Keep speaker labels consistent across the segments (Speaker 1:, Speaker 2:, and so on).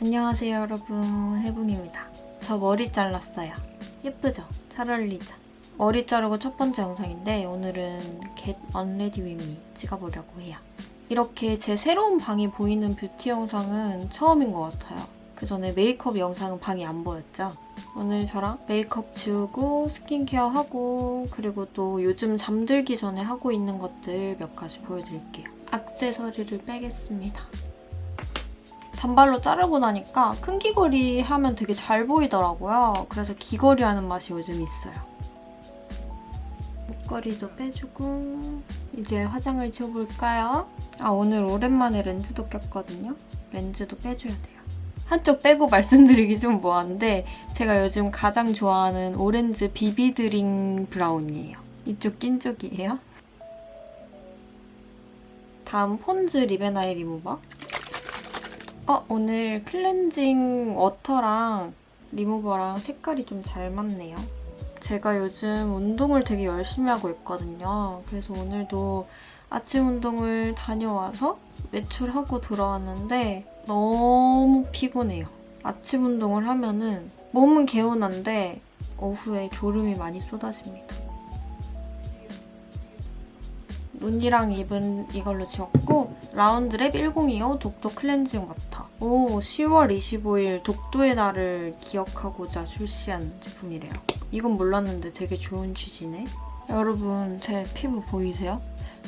Speaker 1: 안녕하세요 여러분, 해붕입니다. 저 머리 잘랐어요. 예쁘죠? 잘 어울리죠? 머리 자르고 첫 번째 영상인데 오늘은 Get Unready With Me 찍어보려고 해요. 이렇게 제 새로운 방이 보이는 뷰티 영상은 처음인 것 같아요. 그 전에 메이크업 영상은 방이 안 보였죠? 오늘 저랑 메이크업 지우고 스킨케어 하고 그리고 또 요즘 잠들기 전에 하고 있는 것들 몇 가지 보여드릴게요. 액세서리를 빼겠습니다. 단발로 자르고 나니까 큰 귀걸이 하면 되게 잘 보이더라고요. 그래서 귀걸이 하는 맛이 요즘 있어요. 목걸이도 빼주고 이제 화장을 지워볼까요? 오늘 오랜만에 렌즈도 꼈거든요. 렌즈도 빼줘야 돼요. 한쪽 빼고 말씀드리기 좀 뭐한데 제가 요즘 가장 좋아하는 오렌지 비비드링 브라운이에요. 이쪽 낀 쪽이에요. 다음 폰즈 립앤아이 리무버. 오늘 클렌징 워터랑 리무버랑 색깔이 좀 잘 맞네요. 제가 요즘 운동을 되게 열심히 하고 있거든요. 그래서 오늘도 아침 운동을 다녀와서 외출하고 들어왔는데 너무 피곤해요. 아침 운동을 하면은 몸은 개운한데 오후에 졸음이 많이 쏟아집니다. 눈이랑 입은 이걸로 지웠고 라운드랩 1025 독도 클렌징 워터. 10월 25일 독도의 날을 기억하고자 출시한 제품이래요. 이건 몰랐는데 되게 좋은 취지네. 여러분 제 피부 보이세요?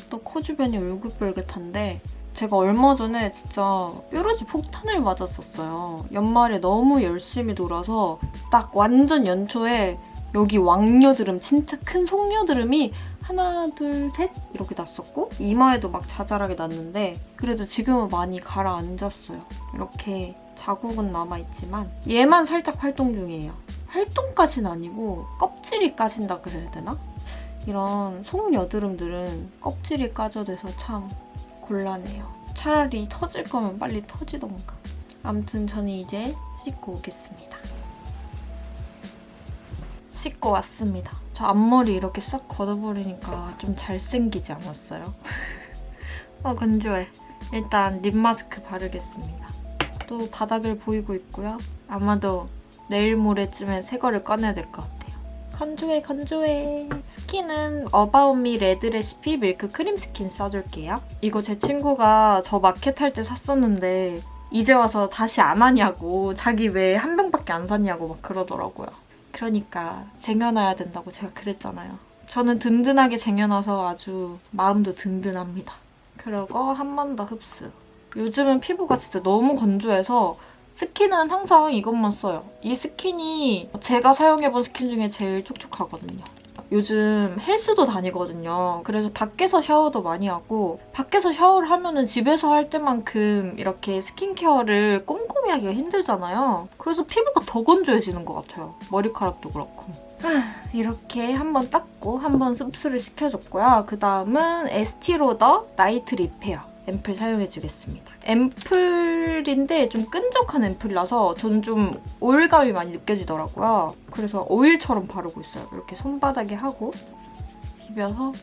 Speaker 1: 또 코 주변이 울긋불긋한데 제가 얼마 전에 진짜 뾰루지 폭탄을 맞았었어요. 연말에 너무 열심히 놀아서 딱 완전 연초에 여기 왕여드름, 진짜 큰 속여드름이 하나, 둘, 셋 이렇게 났었고 이마에도 막 자잘하게 났는데 그래도 지금은 많이 가라앉았어요. 이렇게 자국은 남아있지만 얘만 살짝 활동 중이에요. 활동까지는 아니고 껍질이 까진다 그래야 되나? 이런 속여드름들은 껍질이 까져돼서 참 곤란해요. 차라리 터질 거면 빨리 터지던가. 아무튼 저는 이제 씻고 오겠습니다. 씻고 왔습니다. 저 앞머리 이렇게 싹 걷어버리니까 좀 잘생기지 않았어요? 건조해. 일단 립 마스크 바르겠습니다. 또 바닥을 보이고 있고요. 아마도 내일 모레쯤에 새 거를 꺼내야 될 것 같아요. 건조해. 스킨은 어바웃미 레드 레시피 밀크 크림 스킨 써줄게요. 이거 제 친구가 저 마켓 할 때 샀었는데 이제 와서 다시 안 하냐고, 자기 왜 한 병밖에 안 샀냐고 막 그러더라고요. 그러니까 쟁여놔야 된다고 제가 그랬잖아요. 저는 든든하게 쟁여놔서 아주 마음도 든든합니다. 그리고 한 번 더 흡수. 요즘은 피부가 진짜 너무 건조해서 스킨은 항상 이것만 써요. 이 스킨이 제가 사용해본 스킨 중에 제일 촉촉하거든요. 요즘 헬스도 다니거든요. 그래서 밖에서 샤워도 많이 하고 밖에서 샤워를 하면은 집에서 할 때만큼 이렇게 스킨케어를 꼼꼼히 하기가 힘들잖아요. 그래서 피부가 더 건조해지는 것 같아요. 머리카락도 그렇고. 이렇게 한번 닦고 한번 흡수를 시켜줬고요. 그 다음은 에스티로더 나이트 리페어 앰플 사용해주겠습니다. 앰플인데 좀 끈적한 앰플이라서 저는 좀 오일감이 많이 느껴지더라고요. 그래서 오일처럼 바르고 있어요. 이렇게 손바닥에 하고 비벼서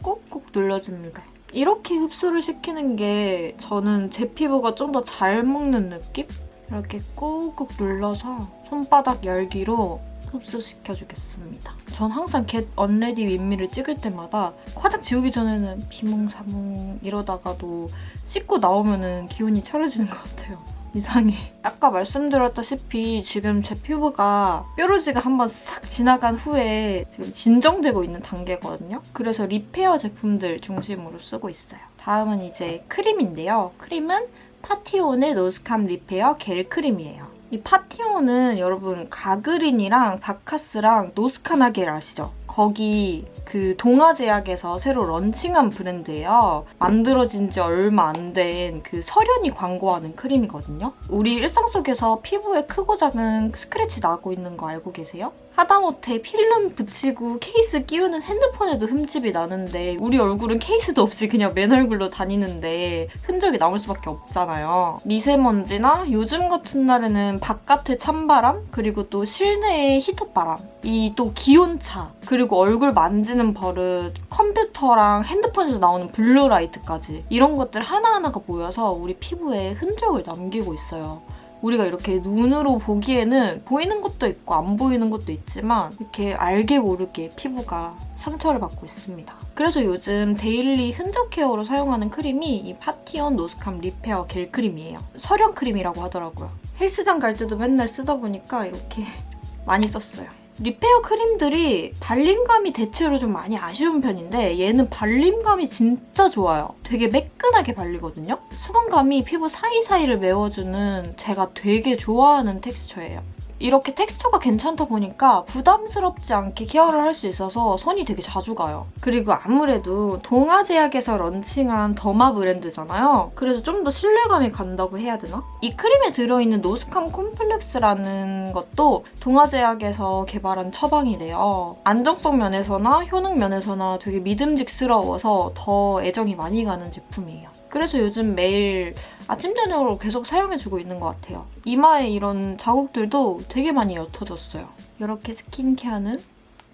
Speaker 1: 꾹꾹 눌러줍니다. 이렇게 흡수를 시키는 게 저는 제 피부가 좀 더 잘 먹는 느낌? 이렇게 꾹꾹 눌러서 손바닥 열기로 흡수시켜주겠습니다. 전 항상 Get Unready With Me를 찍을 때마다 화장 지우기 전에는 비몽사몽 이러다가도 씻고 나오면은 기운이 차려지는 것 같아요. 이상해. 아까 말씀드렸다시피 지금 제 피부가 뾰루지가 한번 싹 지나간 후에 지금 진정되고 있는 단계거든요. 그래서 리페어 제품들 중심으로 쓰고 있어요. 다음은 이제 크림인데요. 크림은 파티온의 노스캄 리페어 겔 크림이에요. 이 파티온은 여러분 가그린이랑 바카스랑 노스카나겔 아시죠? 거기 그 동아제약에서 새로 런칭한 브랜드예요. 만들어진 지 얼마 안 된 그 서련이 광고하는 크림이거든요. 우리 일상 속에서 피부에 크고 작은 스크래치 나고 있는 거 알고 계세요? 하다못해 필름 붙이고 케이스 끼우는 핸드폰에도 흠집이 나는데 우리 얼굴은 케이스도 없이 그냥 맨 얼굴로 다니는데 흔적이 남을 수밖에 없잖아요. 미세먼지나 요즘 같은 날에는 바깥의 찬바람 그리고 또 실내의 히터바람 이 또 기온차 그리고 얼굴 만지는 버릇 컴퓨터랑 핸드폰에서 나오는 블루라이트까지 이런 것들 하나하나가 모여서 우리 피부에 흔적을 남기고 있어요. 우리가 이렇게 눈으로 보기에는 보이는 것도 있고 안 보이는 것도 있지만 이렇게 알게 모르게 피부가 상처를 받고 있습니다. 그래서 요즘 데일리 흔적 케어로 사용하는 크림이 이 파티온 노스캄 리페어 겔 크림이에요. 설형 크림이라고 하더라고요. 헬스장 갈 때도 맨날 쓰다 보니까 이렇게 많이 썼어요. 리페어 크림들이 발림감이 대체로 좀 많이 아쉬운 편인데 얘는 발림감이 진짜 좋아요. 되게 매끈하게 발리거든요. 수분감이 피부 사이사이를 메워주는 제가 되게 좋아하는 텍스처예요. 이렇게 텍스처가 괜찮다 보니까 부담스럽지 않게 케어를 할 수 있어서 손이 되게 자주 가요. 그리고 아무래도 동아제약에서 런칭한 더마 브랜드잖아요. 그래서 좀 더 신뢰감이 간다고 해야 되나? 이 크림에 들어있는 노스캄 콤플렉스라는 것도 동아제약에서 개발한 처방이래요. 안정성 면에서나 효능 면에서나 되게 믿음직스러워서 더 애정이 많이 가는 제품이에요. 그래서 요즘 매일 아침 저녁으로 계속 사용해주고 있는 것 같아요. 이마에 이런 자국들도 되게 많이 옅어졌어요. 이렇게 스킨케어는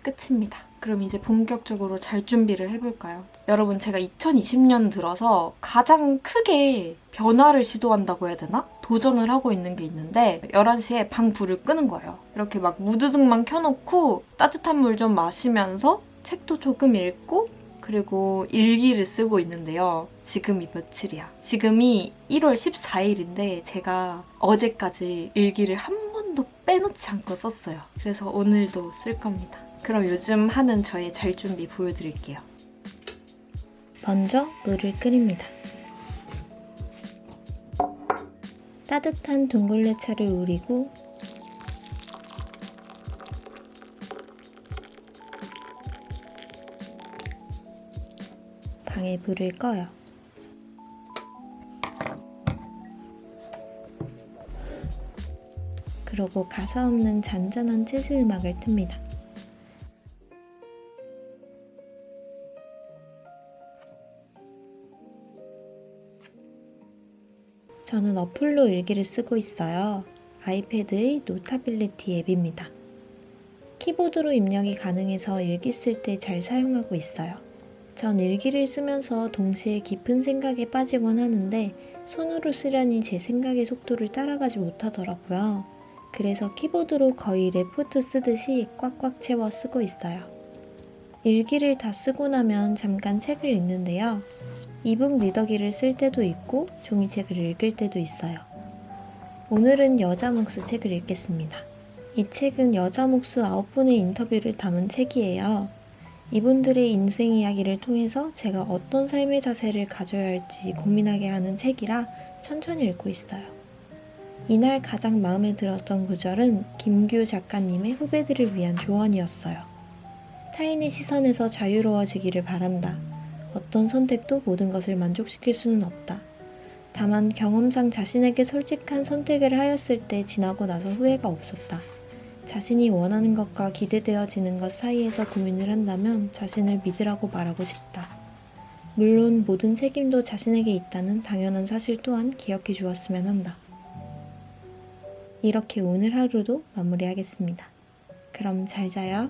Speaker 1: 끝입니다. 그럼 이제 본격적으로 잘 준비를 해볼까요? 여러분, 제가 2020년 들어서 가장 크게 변화를 시도한다고 해야 되나? 도전을 하고 있는 게 있는데 11시에 방 불을 끄는 거예요. 이렇게 막 무드등만 켜놓고 따뜻한 물 좀 마시면서 책도 조금 읽고 그리고 일기를 쓰고 있는데요. 지금이 며칠이야? 지금이 1월 14일인데 제가 어제까지 일기를 한 번도 빼놓지 않고 썼어요. 그래서 오늘도 쓸 겁니다. 그럼 요즘 하는 저의 잘 준비 보여드릴게요. 먼저 물을 끓입니다. 따뜻한 둥글레차를 우리고 방에 불을 꺼요. 그러고 가사 없는 잔잔한 재즈 음악을 틉니다. 저는 어플로 일기를 쓰고 있어요. 아이패드의 노타빌리티 앱입니다. 키보드로 입력이 가능해서 일기 쓸 때 잘 사용하고 있어요. 전 일기를 쓰면서 동시에 깊은 생각에 빠지곤 하는데 손으로 쓰려니 제 생각의 속도를 따라가지 못하더라고요. 그래서 키보드로 거의 레포트 쓰듯이 꽉꽉 채워 쓰고 있어요. 일기를 다 쓰고 나면 잠깐 책을 읽는데요. 이북 리더기를 쓸 때도 있고 종이책을 읽을 때도 있어요. 오늘은 여자 목수 책을 읽겠습니다. 이 책은 여자 목수 9분의 인터뷰를 담은 책이에요. 이분들의 인생 이야기를 통해서 제가 어떤 삶의 자세를 가져야 할지 고민하게 하는 책이라 천천히 읽고 있어요. 이날 가장 마음에 들었던 구절은 김규 작가님의 후배들을 위한 조언이었어요. 타인의 시선에서 자유로워지기를 바란다. 어떤 선택도 모든 것을 만족시킬 수는 없다. 다만 경험상 자신에게 솔직한 선택을 하였을 때 지나고 나서 후회가 없었다. 자신이 원하는 것과 기대되어지는 것 사이에서 고민을 한다면 자신을 믿으라고 말하고 싶다. 물론 모든 책임도 자신에게 있다는 당연한 사실 또한 기억해 주었으면 한다. 이렇게 오늘 하루도 마무리하겠습니다. 그럼 잘 자요.